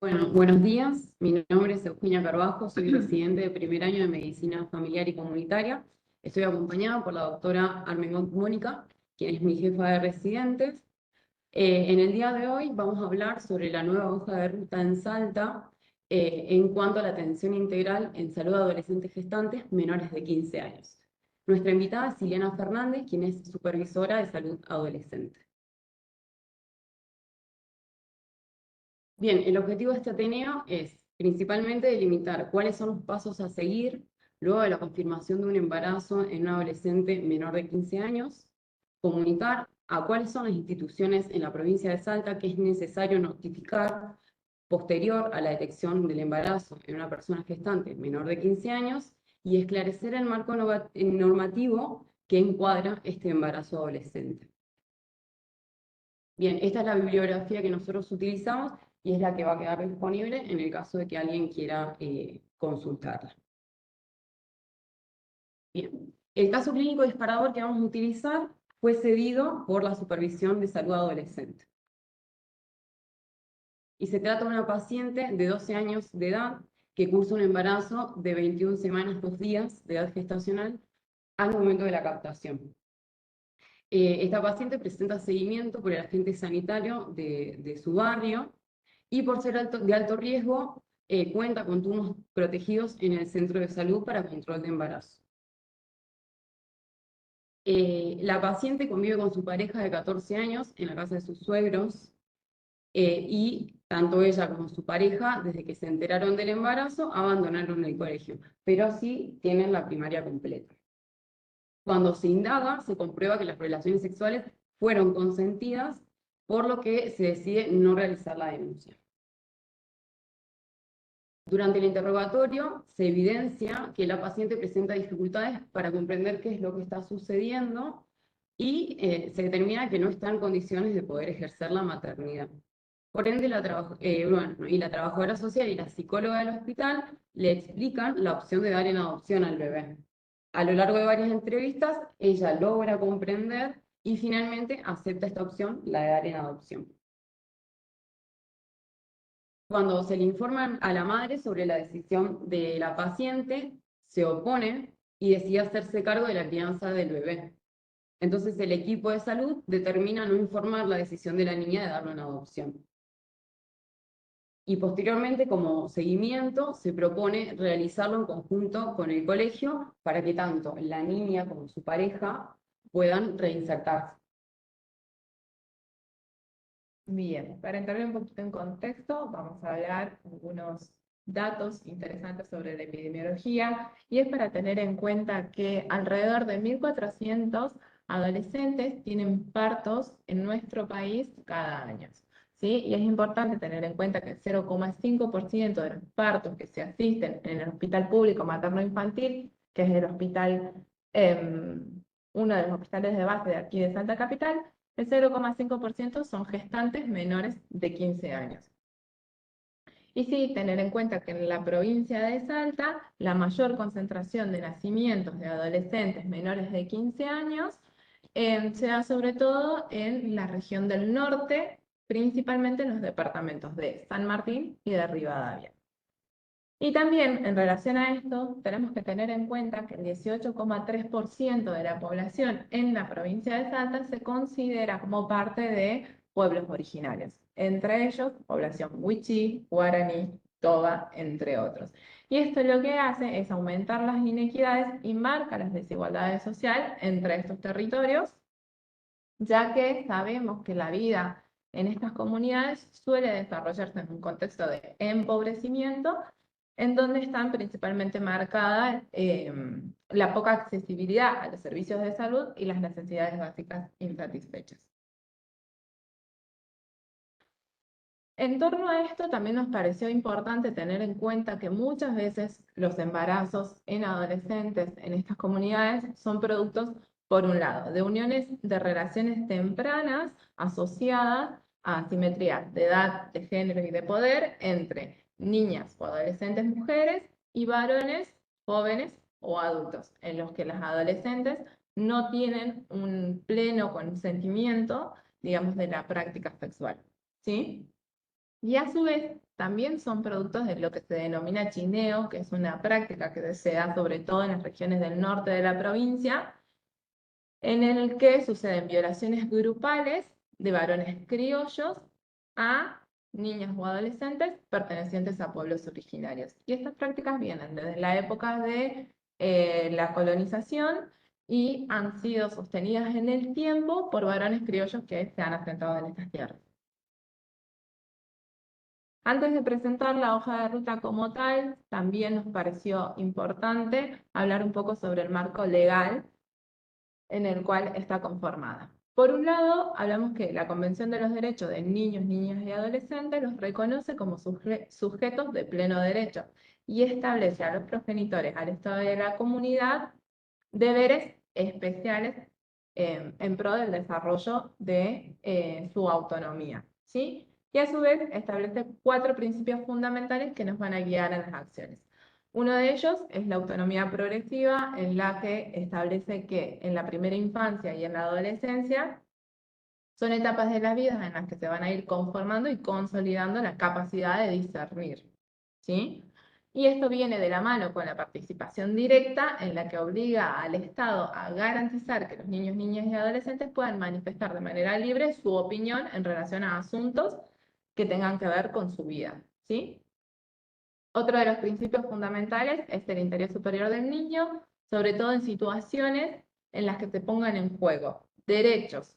Bueno, buenos días. Mi nombre es Eugenia Carbajo, soy residente de primer año de Medicina Familiar y Comunitaria. Estoy acompañada por la doctora Armengol Mónica, quien es mi jefa de residentes. En el día de hoy vamos a hablar sobre la nueva hoja de ruta en Salta en cuanto a la atención integral en salud de adolescentes gestantes menores de 15 años. Nuestra invitada es Silena Fernández, quien es supervisora de salud adolescente. Bien, el objetivo de este Ateneo es principalmente delimitar cuáles son los pasos a seguir luego de la confirmación de un embarazo en un adolescente menor de 15 años, comunicar a cuáles son las instituciones en la provincia de Salta que es necesario notificar posterior a la detección del embarazo en una persona gestante menor de 15 años y esclarecer el marco normativo que encuadra este embarazo adolescente. Bien, esta es la bibliografía que nosotros utilizamos y es la que va a quedar disponible en el caso de que alguien quiera consultarla. Bien, el caso clínico disparador que vamos a utilizar fue cedido por la Supervisión de Salud Adolescente. Y se trata de una paciente de 12 años de edad que cursa un embarazo de 21 semanas, 2 días de edad gestacional al momento de la captación. Esta paciente presenta seguimiento por el agente sanitario de su barrio y por ser de alto riesgo, cuenta con turnos protegidos en el centro de salud para control de embarazo. La paciente convive con su pareja de 14 años en la casa de sus suegros y tanto ella como su pareja, desde que se enteraron del embarazo, abandonaron el colegio, pero sí tienen la primaria completa. Cuando se indaga, se comprueba que las relaciones sexuales fueron consentidas, por lo que se decide no realizar la denuncia. Durante el interrogatorio se evidencia que la paciente presenta dificultades para comprender qué es lo que está sucediendo y se determina que no está en condiciones de poder ejercer la maternidad. Por ende, la trabajadora social y la psicóloga del hospital le explican la opción de dar en adopción al bebé. A lo largo de varias entrevistas, ella logra comprender y finalmente acepta esta opción, la de dar en adopción. Cuando se le informa a la madre sobre la decisión de la paciente, se opone y decide hacerse cargo de la crianza del bebé. Entonces el equipo de salud determina no informar la decisión de la niña de darlo en adopción. Y posteriormente, como seguimiento, se propone realizarlo en conjunto con el colegio para que tanto la niña como su pareja puedan reinsertarse. Bien, para entrar un poquito en contexto, vamos a hablar algunos datos interesantes sobre la epidemiología y es para tener en cuenta que alrededor de 1.400 adolescentes tienen partos en nuestro país cada año. ¿Sí? Y es importante tener en cuenta que el 0,5% de los partos que se asisten en el Hospital Público Materno-Infantil, que es el hospital, uno de los hospitales de base de aquí de Salta Capital, el 0,5% son gestantes menores de 15 años. Y sí, tener en cuenta que en la provincia de Salta, la mayor concentración de nacimientos de adolescentes menores de 15 años se da sobre todo en la región del norte, principalmente en los departamentos de San Martín y de Rivadavia. Y también, en relación a esto, tenemos que tener en cuenta que el 18,3% de la población en la provincia de Salta se considera como parte de pueblos originarios, entre ellos población wichí, guaraní, toba, entre otros. Y esto lo que hace es aumentar las inequidades y marca las desigualdades sociales entre estos territorios, ya que sabemos que la vida en estas comunidades suele desarrollarse en un contexto de empobrecimiento, en donde están principalmente marcadas la poca accesibilidad a los servicios de salud y las necesidades básicas insatisfechas. En torno a esto también nos pareció importante tener en cuenta que muchas veces los embarazos en adolescentes en estas comunidades son productos, por un lado, de uniones de relaciones tempranas asociadas a asimetrías de edad, de género y de poder entre niñas o adolescentes mujeres y varones jóvenes o adultos, en los que las adolescentes no tienen un pleno consentimiento, digamos, de la práctica sexual, ¿sí? y a su vez también son productos de lo que se denomina chineo, que es una práctica que se da sobre todo en las regiones del norte de la provincia, en el que suceden violaciones grupales de varones criollos a niñas o adolescentes pertenecientes a pueblos originarios. Y estas prácticas vienen desde la época de la colonización y han sido sostenidas en el tiempo por varones criollos que se han asentado en estas tierras. Antes de presentar la hoja de ruta como tal, también nos pareció importante hablar un poco sobre el marco legal en el cual está conformada. Por un lado, hablamos que la Convención de los Derechos de Niños, Niñas y Adolescentes los reconoce como sujetos de pleno derecho y establece a los progenitores, al Estado y a la comunidad deberes especiales en pro del desarrollo de su autonomía, ¿sí? Y a su vez establece 4 principios fundamentales que nos van a guiar en las acciones. Uno de ellos es la autonomía progresiva, en la que establece que en la primera infancia y en la adolescencia son etapas de la vida en las que se van a ir conformando y consolidando la capacidad de discernir, ¿sí? Y esto viene de la mano con la participación directa, en la que obliga al Estado a garantizar que los niños, niñas y adolescentes puedan manifestar de manera libre su opinión en relación a asuntos que tengan que ver con su vida, ¿sí? Otro de los principios fundamentales es el interés superior del niño, sobre todo en situaciones en las que se pongan en juego derechos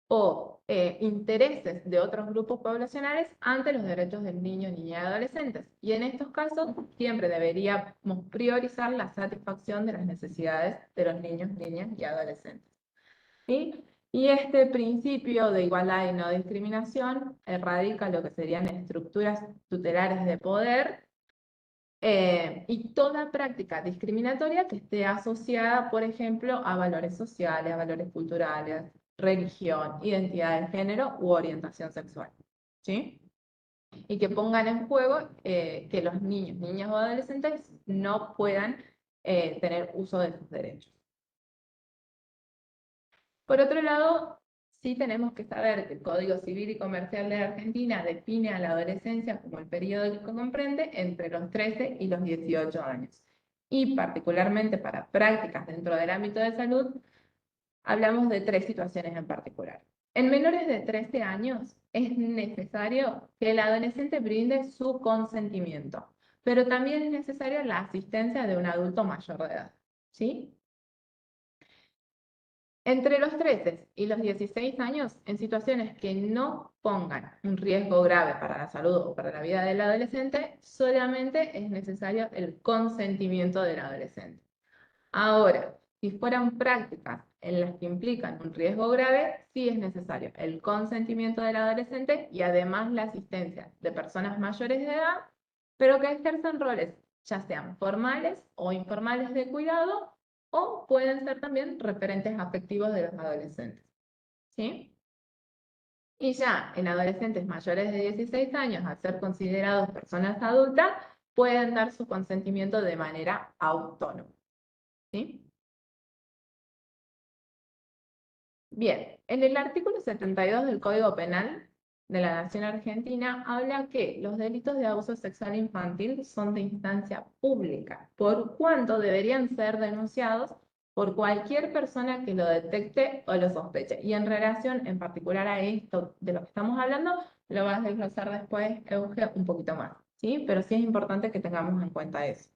o intereses de otros grupos poblacionales ante los derechos del niño, niña y adolescentes. Y en estos casos siempre deberíamos priorizar la satisfacción de las necesidades de los niños, niñas y adolescentes, ¿sí? Y este principio de igualdad y no discriminación erradica lo que serían estructuras tutelares de poder y toda práctica discriminatoria que esté asociada, por ejemplo, a valores sociales, a valores culturales, religión, identidad de género u orientación sexual, ¿sí? Y que pongan en juego que los niños, niñas o adolescentes no puedan tener uso de sus derechos. Por otro lado, sí tenemos que saber que el Código Civil y Comercial de Argentina define a la adolescencia como el periodo que comprende entre los 13 y los 18 años. Y particularmente para prácticas dentro del ámbito de salud, hablamos de 3 situaciones en particular. En menores de 13 años es necesario que el adolescente brinde su consentimiento, pero también es necesaria la asistencia de un adulto mayor de edad, ¿sí? Entre los 13 y los 16 años, en situaciones que no pongan un riesgo grave para la salud o para la vida del adolescente, solamente es necesario el consentimiento del adolescente. Ahora, si fueran prácticas en las que implican un riesgo grave, sí es necesario el consentimiento del adolescente y además la asistencia de personas mayores de edad, pero que ejercen roles ya sean formales o informales de cuidado, o pueden ser también referentes afectivos de los adolescentes, ¿sí? Y ya en adolescentes mayores de 16 años, al ser considerados personas adultas, pueden dar su consentimiento de manera autónoma, ¿sí? Bien, en el artículo 72 del Código Penal de la Nación Argentina habla que los delitos de abuso sexual infantil son de instancia pública, por cuanto deberían ser denunciados por cualquier persona que lo detecte o lo sospeche. Y en relación en particular a esto de lo que estamos hablando, lo vas a desglosar después, Euge, un poquito más, ¿sí? Pero sí es importante que tengamos en cuenta eso.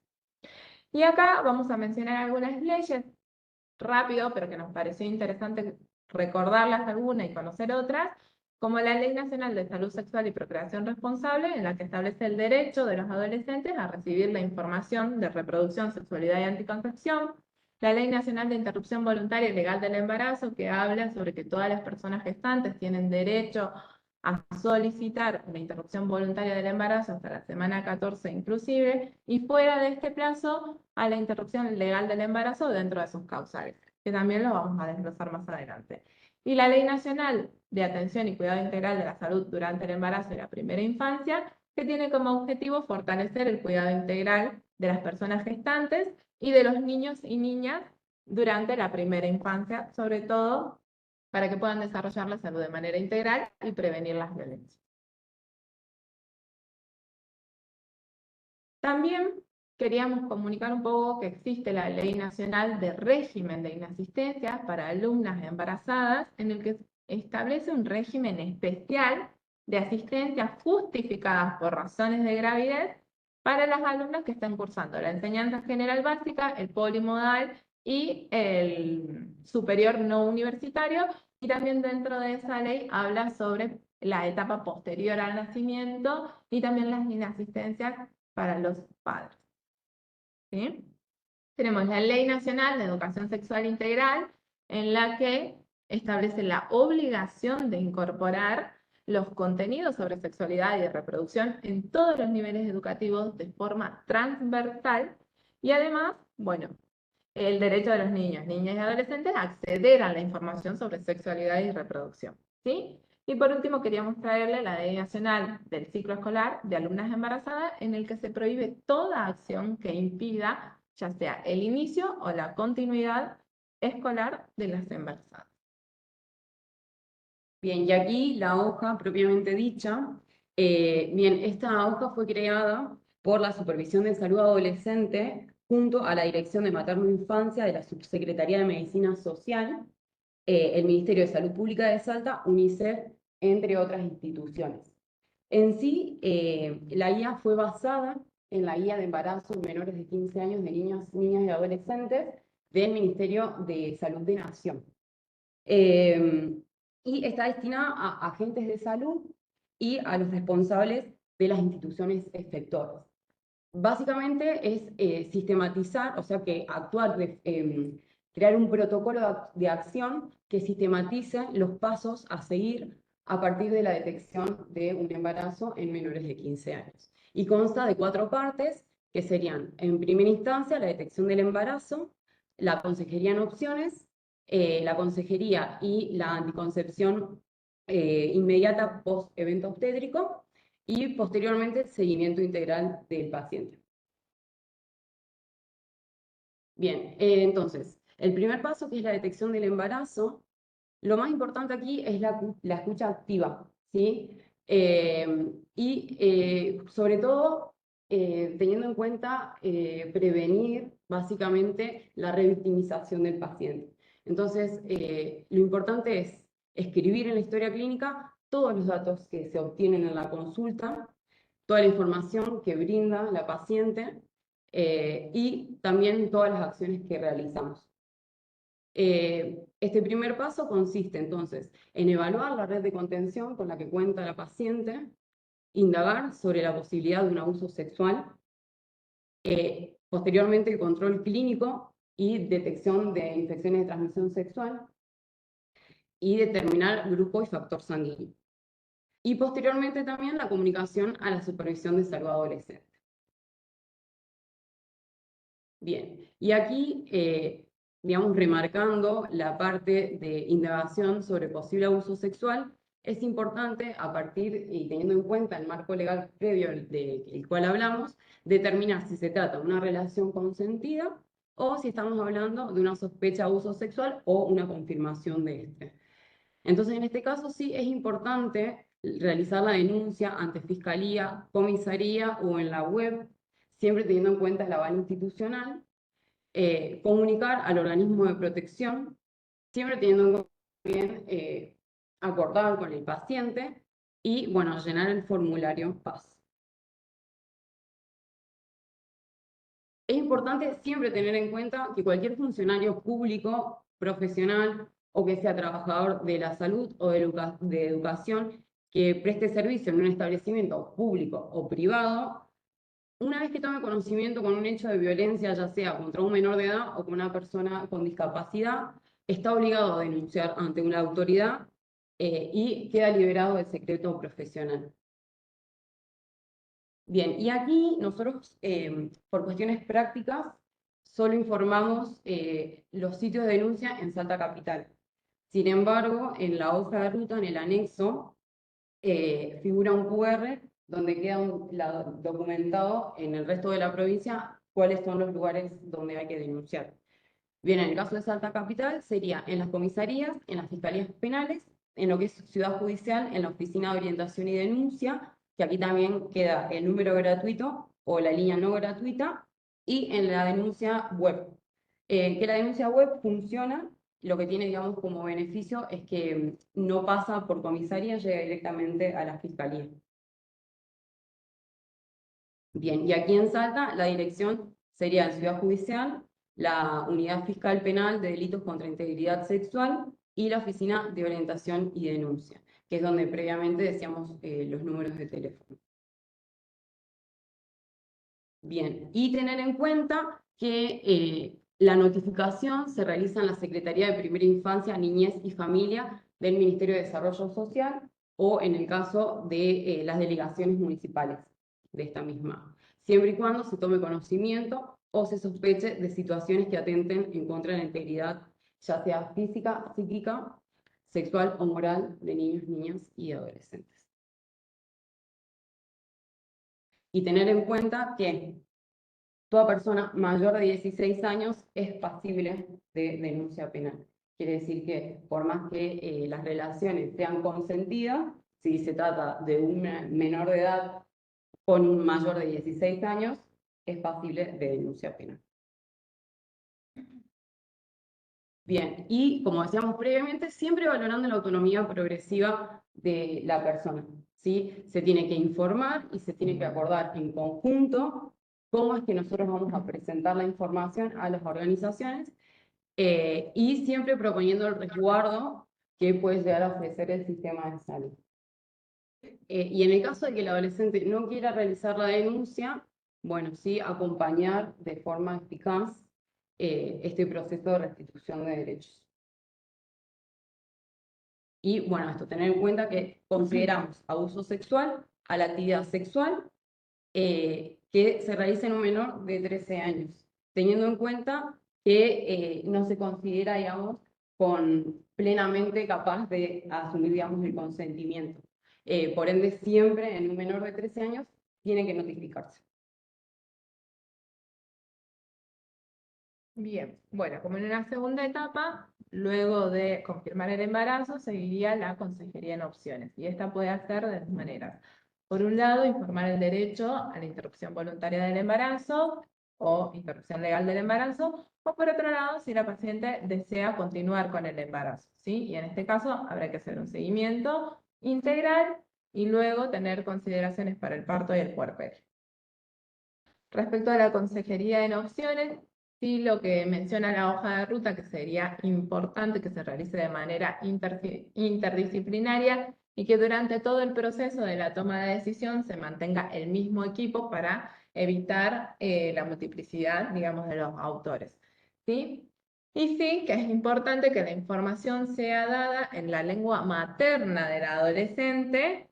Y acá vamos a mencionar algunas leyes rápido, pero que nos pareció interesante recordarlas algunas y conocer otras, como la Ley Nacional de Salud Sexual y Procreación Responsable, en la que establece el derecho de los adolescentes a recibir la información de reproducción, sexualidad y anticoncepción, la Ley Nacional de Interrupción Voluntaria y Legal del Embarazo, que habla sobre que todas las personas gestantes tienen derecho a solicitar la interrupción voluntaria del embarazo hasta la semana 14 inclusive, y fuera de este plazo a la interrupción legal del embarazo dentro de sus causales, que también lo vamos a desglosar más adelante. Y la Ley Nacional de Atención y Cuidado Integral de la Salud durante el embarazo y la primera infancia, que tiene como objetivo fortalecer el cuidado integral de las personas gestantes y de los niños y niñas durante la primera infancia, sobre todo para que puedan desarrollar la salud de manera integral y prevenir las violencias. También queríamos comunicar un poco que existe la Ley Nacional de Régimen de Inasistencia para alumnas embarazadas, en el que establece un régimen especial de asistencia justificadas por razones de gravidez para las alumnas que están cursando la enseñanza general básica, el polimodal y el superior no universitario, y también dentro de esa ley habla sobre la etapa posterior al nacimiento y también las inasistencias para los padres. ¿Sí? Tenemos la Ley Nacional de Educación Sexual Integral, en la que establece la obligación de incorporar los contenidos sobre sexualidad y reproducción en todos los niveles educativos de forma transversal, y además, bueno, el derecho de los niños, niñas y adolescentes a acceder a la información sobre sexualidad y reproducción. ¿Sí? Y por último, queríamos traerle la Ley Nacional del Ciclo Escolar de Alumnas Embarazadas, en el que se prohíbe toda acción que impida, ya sea el inicio o la continuidad escolar de las embarazadas. Bien, y aquí la hoja propiamente dicha, bien, esta hoja fue creada por la Supervisión de Salud Adolescente junto a la Dirección de Materno Infancia de la Subsecretaría de Medicina Social, el Ministerio de Salud Pública de Salta, UNICEF, entre otras instituciones. En sí, la guía fue basada en la guía de embarazo en menores de 15 años de niños, niñas y adolescentes del Ministerio de Salud de Nación. Y está destinada a agentes de salud y a los responsables de las instituciones efectoras. Básicamente es sistematizar, o sea que actuar, crear un protocolo de acción que sistematice los pasos a seguir a partir de la detección de un embarazo en menores de 15 años. Y consta de 4 partes, que serían, en primera instancia, la detección del embarazo, la consejería en opciones, la consejería y la anticoncepción inmediata post-evento obstétrico, y posteriormente el seguimiento integral del paciente. Bien, entonces, el primer paso, que es la detección del embarazo, lo más importante aquí es la escucha activa, ¿sí? Sobre todo, teniendo en cuenta prevenir básicamente la revictimización del paciente. Entonces, lo importante es escribir en la historia clínica todos los datos que se obtienen en la consulta, toda la información que brinda la paciente y también todas las acciones que realizamos. Este primer paso consiste entonces en evaluar la red de contención con la que cuenta la paciente, indagar sobre la posibilidad de un abuso sexual, posteriormente el control clínico y detección de infecciones de transmisión sexual, y determinar grupo y factor sanguíneo. Y posteriormente también la comunicación a la supervisión de salud adolescente. Bien, y aquí, digamos, remarcando la parte de indagación sobre posible abuso sexual, es importante, a partir y teniendo en cuenta el marco legal previo del cual hablamos, determinar si se trata de una relación consentida o si estamos hablando de una sospecha de abuso sexual o una confirmación de este. Entonces, en este caso sí es importante realizar la denuncia ante fiscalía, comisaría o en la web, siempre teniendo en cuenta el aval institucional, comunicar al organismo de protección, siempre teniendo en cuenta bien acordar con el paciente y, bueno, llenar el formulario PAS. Es importante siempre tener en cuenta que cualquier funcionario público, profesional o que sea trabajador de la salud o de educación que preste servicio en un establecimiento público o privado, una vez que tome conocimiento con un hecho de violencia, ya sea contra un menor de edad o con una persona con discapacidad, está obligado a denunciar ante una autoridad y queda liberado del secreto profesional. Bien, y aquí nosotros, por cuestiones prácticas, solo informamos los sitios de denuncia en Salta Capital. Sin embargo, en la hoja de ruta, en el anexo, figura un QR donde queda documentado en el resto de la provincia cuáles son los lugares donde hay que denunciar. Bien, en el caso de Salta Capital sería en las comisarías, en las fiscalías penales, en lo que es Ciudad Judicial, en la Oficina de Orientación y Denuncia, que aquí también queda el número gratuito o la línea no gratuita, y en la denuncia web. Que la denuncia web funciona, lo que tiene, digamos, como beneficio es que no pasa por comisaría, llega directamente a la fiscalía. Bien, y aquí en Salta la dirección sería en Ciudad Judicial, la Unidad Fiscal Penal de Delitos contra Integridad Sexual y la Oficina de Orientación y Denuncia, que es donde previamente decíamos los números de teléfono. Bien, y tener en cuenta que la notificación se realiza en la Secretaría de Primera Infancia, Niñez y Familia del Ministerio de Desarrollo Social o en el caso de las delegaciones municipales de esta misma, siempre y cuando se tome conocimiento o se sospeche de situaciones que atenten en contra de la integridad, ya sea física, psíquica, sexual o moral de niños, niñas y adolescentes. Y tener en cuenta que toda persona mayor de 16 años es pasible de denuncia penal. Quiere decir que por más que las relaciones sean consentidas, si se trata de un menor de edad con un mayor de 16 años, es pasible de denuncia penal. Bien, y como decíamos previamente, siempre valorando la autonomía progresiva de la persona, ¿sí? Se tiene que informar y se tiene que acordar en conjunto cómo es que nosotros vamos a presentar la información a las organizaciones y siempre proponiendo el resguardo que puede llegar a ofrecer el sistema de salud. Y en el caso de que el adolescente no quiera realizar la denuncia, bueno, sí acompañar de forma eficaz este proceso de restitución de derechos. Y bueno, esto, tener en cuenta que consideramos abuso sexual a la actividad sexual que se realiza en un menor de 13 años, teniendo en cuenta que no se considera, digamos, plenamente capaz de asumir, digamos, el consentimiento. Por ende, siempre en un menor de 13 años tiene que notificarse. Bien, bueno, como en una segunda etapa, luego de confirmar el embarazo, seguiría la consejería en opciones. Y esta puede hacer de dos maneras. Por un lado, informar el derecho a la interrupción voluntaria del embarazo o interrupción legal del embarazo, o por otro lado, si la paciente desea continuar con el embarazo, ¿sí? Y en este caso habrá que hacer un seguimiento integral y luego tener consideraciones para el parto y el puerperio. Respecto a la consejería en opciones, sí lo que menciona la hoja de ruta, que sería importante que se realice de manera interdisciplinaria y que durante todo el proceso de la toma de decisión se mantenga el mismo equipo para evitar la multiplicidad, digamos, de los autores. ¿Sí? Y sí, que es importante que la información sea dada en la lengua materna del adolescente,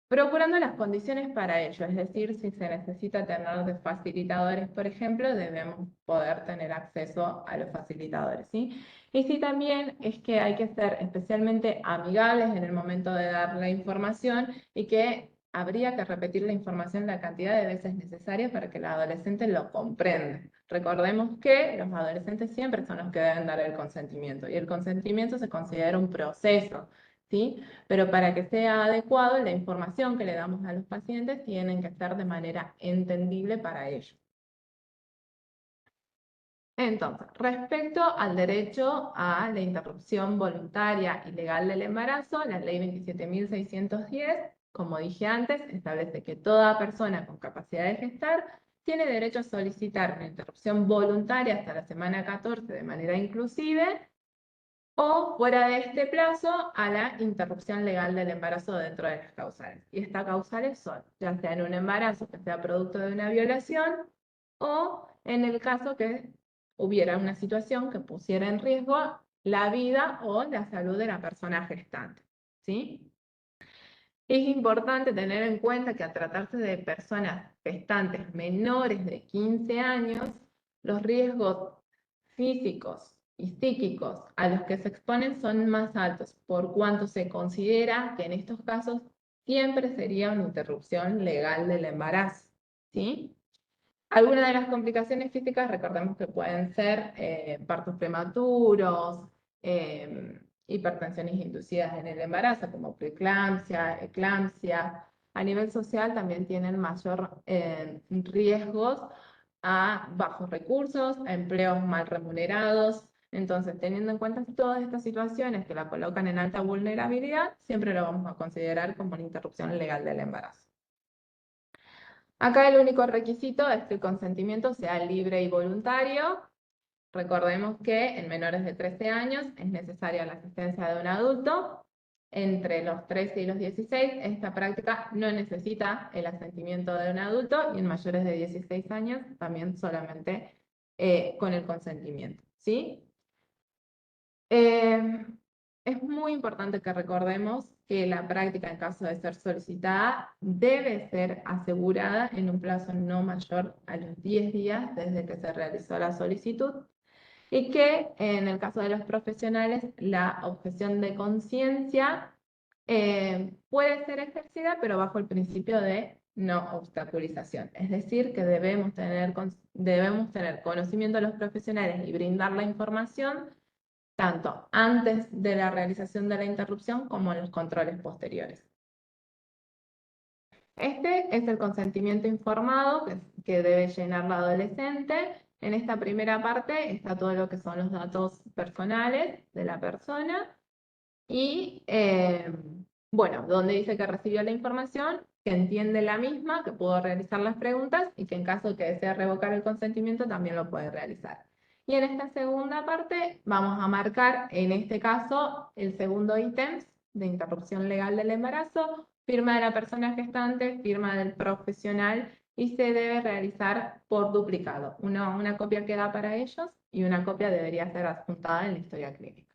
procurando las condiciones para ello, es decir, si se necesita tener de facilitadores, por ejemplo, debemos poder tener acceso a los facilitadores, ¿sí? Y sí también es que hay que ser especialmente amigables en el momento de dar la información y que habría que repetir la información la cantidad de veces necesaria para que el adolescente lo comprenda. Recordemos que los adolescentes siempre son los que deben dar el consentimiento y el consentimiento se considera un proceso, ¿sí? Pero para que sea adecuado, la información que le damos a los pacientes tiene que estar de manera entendible para ellos. Entonces, respecto al derecho a la interrupción voluntaria y legal del embarazo, la ley 27.610, como dije antes, establece que toda persona con capacidad de gestar tiene derecho a solicitar una interrupción voluntaria hasta la semana 14 de manera inclusive, o fuera de este plazo a la interrupción legal del embarazo dentro de las causales. Y estas causales son, ya sea en un embarazo que sea producto de una violación, o en el caso que hubiera una situación que pusiera en riesgo la vida o la salud de la persona gestante, ¿sí? Es importante tener en cuenta que al tratarse de personas gestantes menores de 15 años, los riesgos físicos y psíquicos a los que se exponen son más altos, por cuanto se considera que en estos casos siempre sería una interrupción legal del embarazo, ¿sí? Algunas de las complicaciones físicas, recordemos que pueden ser partos prematuros, hipertensiones inducidas en el embarazo, como preeclampsia, eclampsia, a nivel social también tienen mayor riesgos a bajos recursos, a empleos mal remunerados. Entonces, teniendo en cuenta todas estas situaciones que la colocan en alta vulnerabilidad, siempre lo vamos a considerar como una interrupción legal del embarazo. Acá el único requisito es que el consentimiento sea libre y voluntario. Recordemos que en menores de 13 años es necesaria la asistencia de un adulto. Entre los 13 y los 16, esta práctica no necesita el asentimiento de un adulto, y en mayores de 16 años también solamente con el consentimiento, ¿sí? Es muy importante que recordemos que la práctica, en caso de ser solicitada, debe ser asegurada en un plazo no mayor a los 10 días desde que se realizó la solicitud, y que en el caso de los profesionales la objeción de conciencia puede ser ejercida, pero bajo el principio de no obstaculización. Es decir, que debemos tener conocimiento de los profesionales y brindar la información tanto antes de la realización de la interrupción como en los controles posteriores. Este es el consentimiento informado que debe llenar la adolescente. En esta primera parte está todo lo que son los datos personales de la persona y, bueno, donde dice que recibió la información, que entiende la misma, que pudo realizar las preguntas y que en caso de que desee revocar el consentimiento también lo puede realizar. Y en esta segunda parte vamos a marcar, en este caso, el segundo ítem de interrupción legal del embarazo, firma de la persona gestante, firma del profesional, y se debe realizar por duplicado. Una copia queda para ellos y una copia debería ser adjuntada en la historia clínica.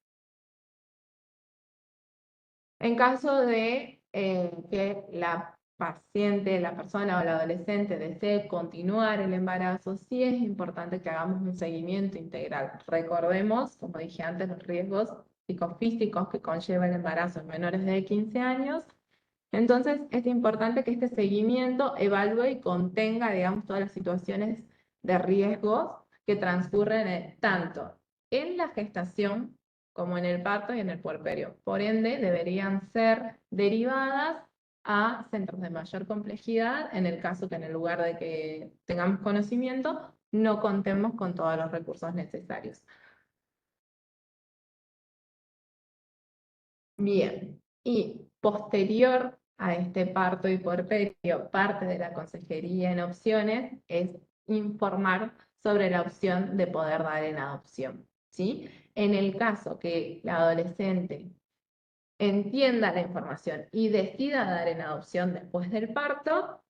En caso de que la paciente, la persona o la adolescente desee continuar el embarazo, sí es importante que hagamos un seguimiento integral. Recordemos, como dije antes, los riesgos psicofísicos que conlleva el embarazo en menores de 15 años. Entonces, es importante que este seguimiento evalúe y contenga, digamos, todas las situaciones de riesgos que transcurren tanto en la gestación como en el parto y en el puerperio. Por ende, deberían ser derivadas a centros de mayor complejidad en el caso que en el lugar de que tengamos conocimiento no contemos con todos los recursos necesarios. Bien, y posterior a este parto y puerperio, parte de la consejería en opciones es informar sobre la opción de poder dar en adopción, ¿sí? En el caso que la adolescente entienda la información y decida dar en adopción después del parto,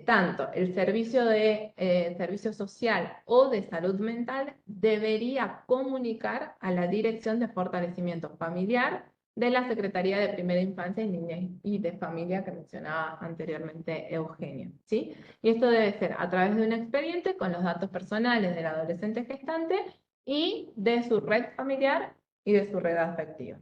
tanto el servicio social o de salud mental debería comunicar a la Dirección de Fortalecimiento Familiar de la Secretaría de Primera Infancia y Niñez y de Familia que mencionaba anteriormente Eugenia, ¿sí? Y esto debe ser a través de un expediente con los datos personales del adolescente gestante y de su red familiar y de su red afectiva.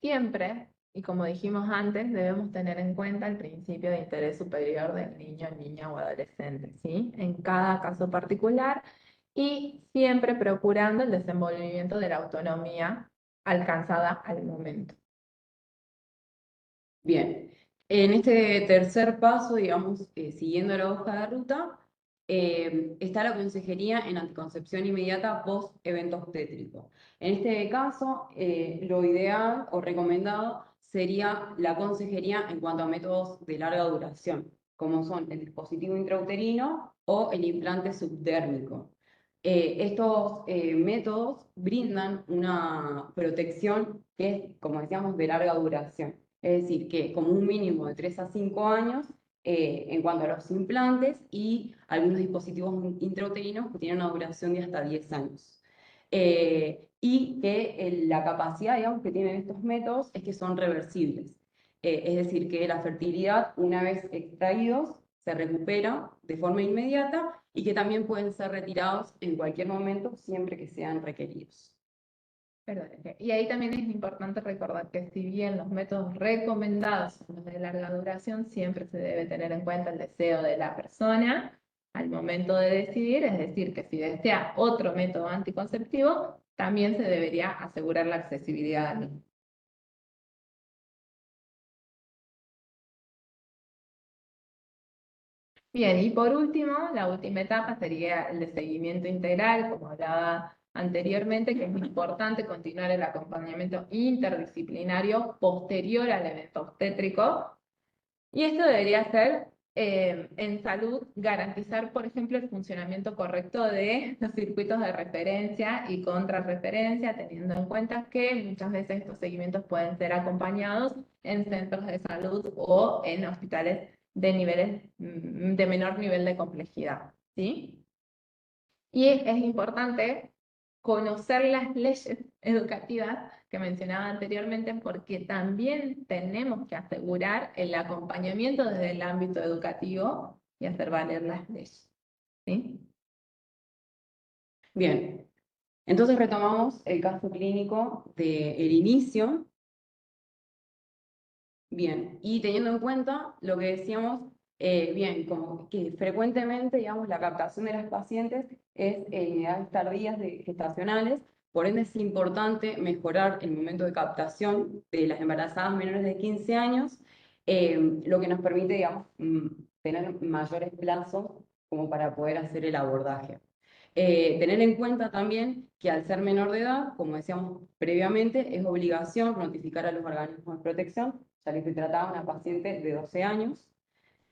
Siempre, y como dijimos antes, debemos tener en cuenta el principio de interés superior del niño, niña o adolescente, ¿sí? En cada caso particular, y siempre procurando el desenvolvimiento de la autonomía alcanzada al momento. Bien, en este tercer paso, digamos, siguiendo la hoja de ruta, está la consejería en anticoncepción inmediata post evento obstétrico. En este caso, lo ideal o recomendado sería la consejería en cuanto a métodos de larga duración, como son el dispositivo intrauterino o el implante subdérmico. Estos métodos brindan una protección que es, como decíamos, de larga duración. Es decir, que como un mínimo de 3 a 5 años en cuanto a los implantes y algunos dispositivos intrauterinos que tienen una duración de hasta 10 años. Y que la capacidad, digamos, que tienen estos métodos es que son reversibles. Es decir, que la fertilidad, una vez extraídos, se recupera de forma inmediata y que también pueden ser retirados en cualquier momento siempre que sean requeridos. Perdón, y ahí también es importante recordar que si bien los métodos recomendados son los de larga duración, siempre se debe tener en cuenta el deseo de la persona al momento de decidir, es decir, que si desea otro método anticonceptivo, también se debería asegurar la accesibilidad al mismo. Bien, y por último, la última etapa sería el de seguimiento integral, como hablaba anteriormente, que es muy importante continuar el acompañamiento interdisciplinario posterior al evento obstétrico. Y esto debería ser, en salud, garantizar, por ejemplo, el funcionamiento correcto de los circuitos de referencia y contrarreferencia, teniendo en cuenta que muchas veces estos seguimientos pueden ser acompañados en centros de salud o en hospitales de niveles, de menor nivel de complejidad, ¿sí? Y es importante conocer las leyes educativas que mencionaba anteriormente, porque también tenemos que asegurar el acompañamiento desde el ámbito educativo y hacer valer las leyes, ¿sí? Bien, entonces retomamos el caso clínico del inicio. Bien, y teniendo en cuenta lo que decíamos, bien, como que frecuentemente, digamos, la captación de las pacientes es en edades tardías gestacionales, por ende es importante mejorar el momento de captación de las embarazadas menores de 15 años, lo que nos permite, digamos, tener mayores plazos como para poder hacer el abordaje. Tener en cuenta también que al ser menor de edad, como decíamos previamente, es obligación notificar a los organismos de protección, ya que se trataba de una paciente de 12 años.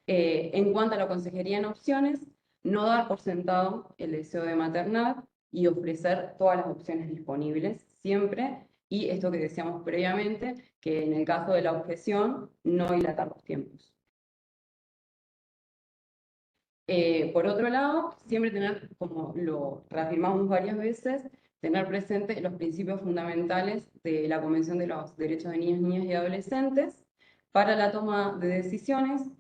En cuanto a la consejería en opciones, no dar por sentado el deseo de maternar y ofrecer todas las opciones disponibles siempre, y esto que decíamos previamente, que en el caso de la objeción, no dilatar los tiempos. Por otro lado, siempre tener, como lo reafirmamos varias veces, tener presente los principios fundamentales de la Convención de los Derechos de Niñas, Niñas y Adolescentes para la toma de decisiones,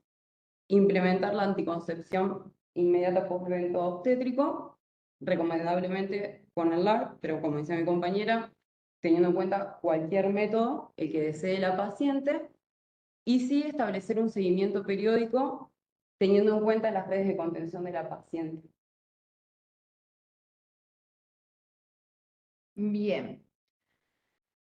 implementar la anticoncepción inmediata post-evento obstétrico, recomendablemente con el LAR, pero como decía mi compañera, teniendo en cuenta cualquier método, el que desee la paciente, y sí establecer un seguimiento periódico teniendo en cuenta las redes de contención de la paciente. Bien,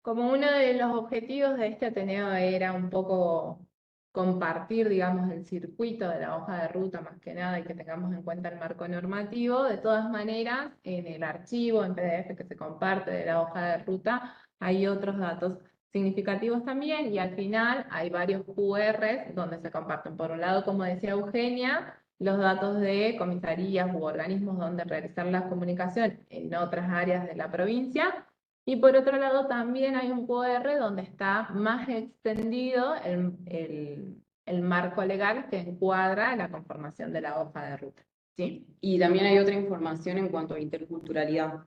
como uno de los objetivos de este Ateneo era un poco compartir, digamos, el circuito de la hoja de ruta más que nada y que tengamos en cuenta el marco normativo, de todas maneras, en el archivo, en PDF que se comparte de la hoja de ruta, hay otros datos significativos también y al final hay varios QRs donde se comparten. Por un lado, como decía Eugenia, los datos de comisarías u organismos donde realizar la comunicación en otras áreas de la provincia. Y por otro lado también hay un QR donde está más extendido el marco legal que encuadra la conformación de la hoja de ruta, ¿sí? Y también hay otra información en cuanto a interculturalidad,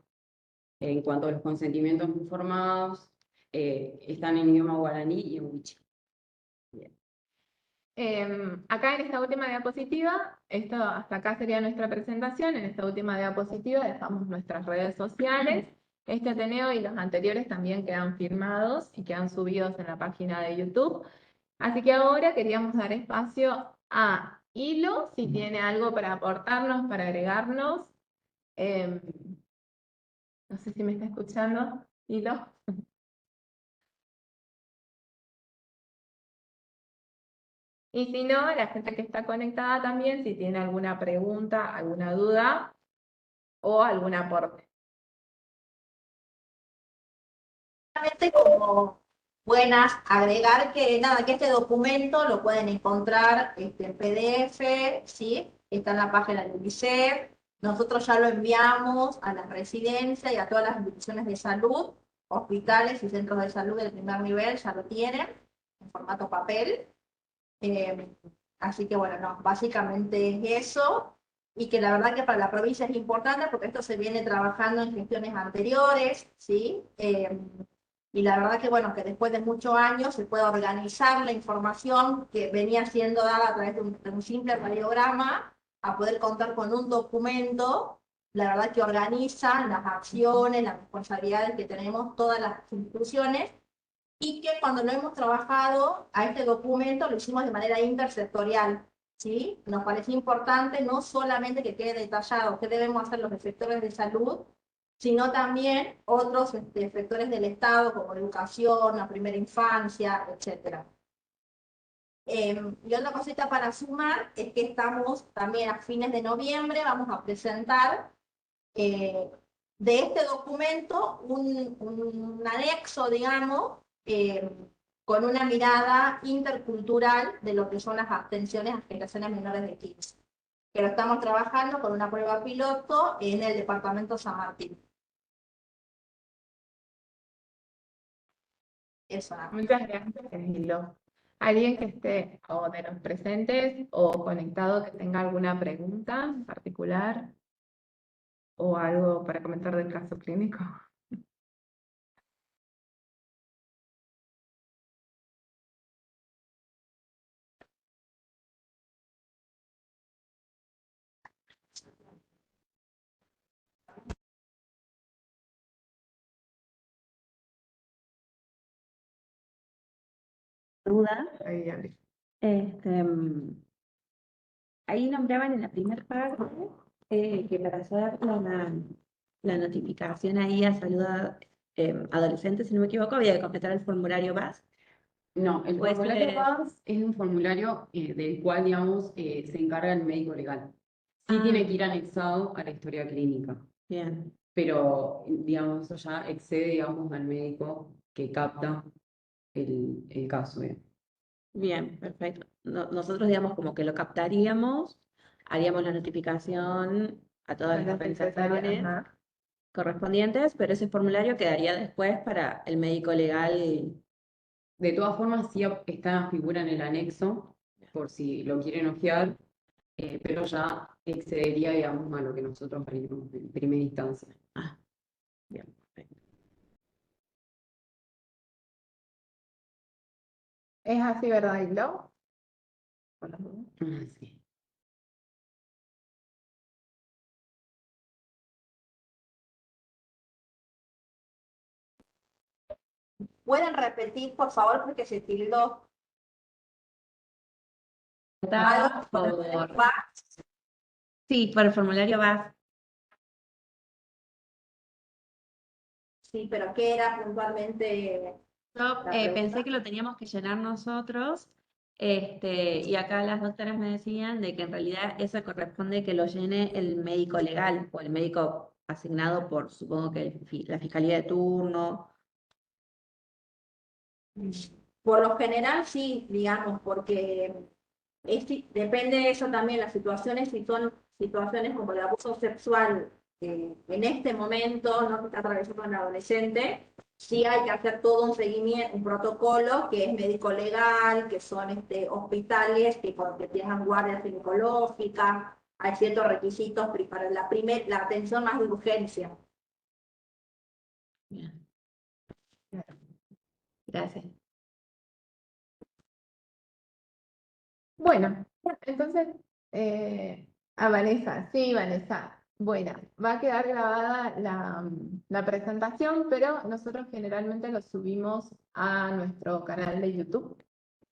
en cuanto a los consentimientos informados, están en idioma guaraní y en wichí. Acá en esta última diapositiva, esto hasta acá sería nuestra presentación, en esta última diapositiva dejamos nuestras redes sociales. Este Ateneo y los anteriores también quedan firmados y quedan subidos en la página de YouTube. Así que ahora queríamos dar espacio a Hilo, si tiene algo para aportarnos, para agregarnos. Em, no sé si me está escuchando, Hilo. Y si no, la gente que está conectada también, si tiene alguna pregunta, alguna duda o algún aporte. Como buenas, agregar que nada, que este documento lo pueden encontrar en PDF, ¿sí? Está en la página del UNICEF. Nosotros ya lo enviamos a las residencias y a todas las instituciones de salud, hospitales y centros de salud del primer nivel, ya lo tienen en formato papel. Eh, Así que bueno, no, básicamente es eso. Y que la verdad que para la provincia es importante porque esto se viene trabajando en gestiones anteriores, ¿sí? Y la verdad que bueno, que después de muchos años se puede organizar la información que venía siendo dada a través de un simple radiograma, a poder contar con un documento, la verdad que organiza las acciones, las responsabilidades que tenemos todas las instituciones, y que cuando lo hemos trabajado a este documento lo hicimos de manera intersectorial, ¿sí? Nos parece importante no solamente que quede detallado qué debemos hacer los sectores de salud, sino también otros sectores del Estado, como educación, la primera infancia, etc. Y otra cosita para sumar es que estamos también a fines de noviembre, vamos a presentar de este documento un anexo, digamos, con una mirada intercultural de lo que son las atenciones a generaciones menores de 15. Que lo estamos trabajando con una prueba piloto en el departamento San Martín. Eso nada más. Muchas gracias, Hilo. ¿Alguien que esté o de los presentes o conectado que tenga alguna pregunta en particular o algo para comentar del caso clínico? Duda. Ahí abrí. Ahí nombraban en la primera parte que para hacer la notificación ahí a salud adolescente, si no me equivoco, había que completar el formulario BAS. No, el Pues, formulario PARS es un formulario del cual, digamos, se encarga el médico legal. Sí tiene que ir anexado a la historia clínica, Bien, pero, digamos, eso ya excede, digamos, al médico que capta el caso. bien, perfecto. Nosotros, digamos, como que lo captaríamos, haríamos la notificación a todas las organizaciones Ajá. correspondientes, pero ese formulario quedaría después para el médico legal. De todas formas, sí está figura en el anexo, por si lo quieren ojear, pero ya excedería, digamos, a lo que nosotros haríamos en primera instancia. Ah, bien, perfecto. ¿Es así, verdad, Hilo? Sí. ¿Pueden repetir, por favor, porque se tildó Está algo por... va? Sí, por el formulario BAS. Sí, pero ¿qué era puntualmente Yo la pregunta? pensé que lo teníamos que llenar nosotros, y acá las doctoras me decían de que en realidad eso corresponde que lo llene el médico legal o el médico asignado por, supongo que la fiscalía de turno. Por lo general sí, digamos, porque depende de eso también, las situaciones, si son situaciones como el abuso sexual en este momento, no que está atravesando un adolescente, sí hay que hacer todo un seguimiento, un protocolo que es médico legal, que son hospitales que tengan guardia ginecológica, hay ciertos requisitos para la atención más de urgencia. Bien. Gracias. Bueno, entonces, a Vanessa, sí, Vanessa. Bueno, va a quedar grabada la presentación, pero nosotros generalmente lo subimos a nuestro canal de YouTube.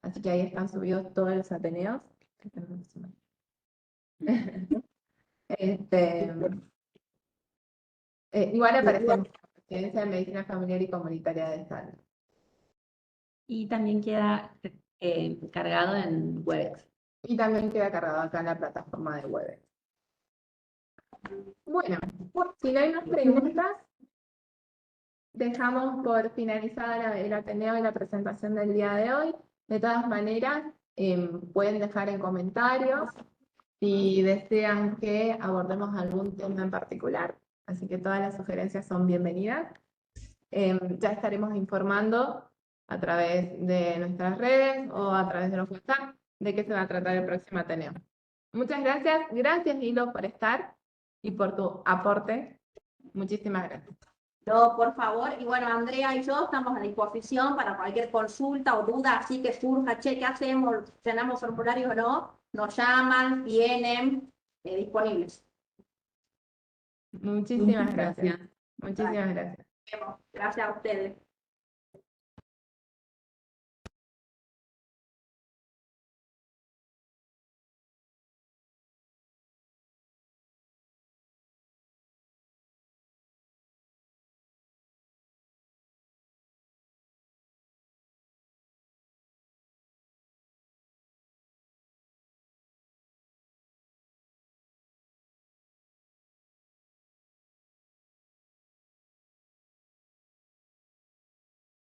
Así que ahí están subidos todos los Ateneos. Este, igual aparece en Presidencia de Medicina Familiar y Comunitaria de Salud. Y también queda cargado en Webex. Y también queda cargado acá en la plataforma de Webex. Bueno, si no hay más preguntas, dejamos por finalizada el Ateneo y la presentación del día de hoy. De todas maneras, pueden dejar en comentarios si desean que abordemos algún tema en particular. Así que todas las sugerencias son bienvenidas. Ya estaremos informando a través de nuestras redes o a través de los WhatsApp de qué se va a tratar el próximo Ateneo. Muchas gracias. Gracias, Hilo, por estar y por tu aporte. Muchísimas gracias. No, por favor, y bueno, Andrea y yo estamos a disposición para cualquier consulta o duda así que surja, che, ¿qué hacemos? ¿Llenamos formularios o no? Nos llaman, vienen, disponibles. Muchísimas gracias. Gracias. Muchísimas gracias. Nos vemos. Gracias a ustedes.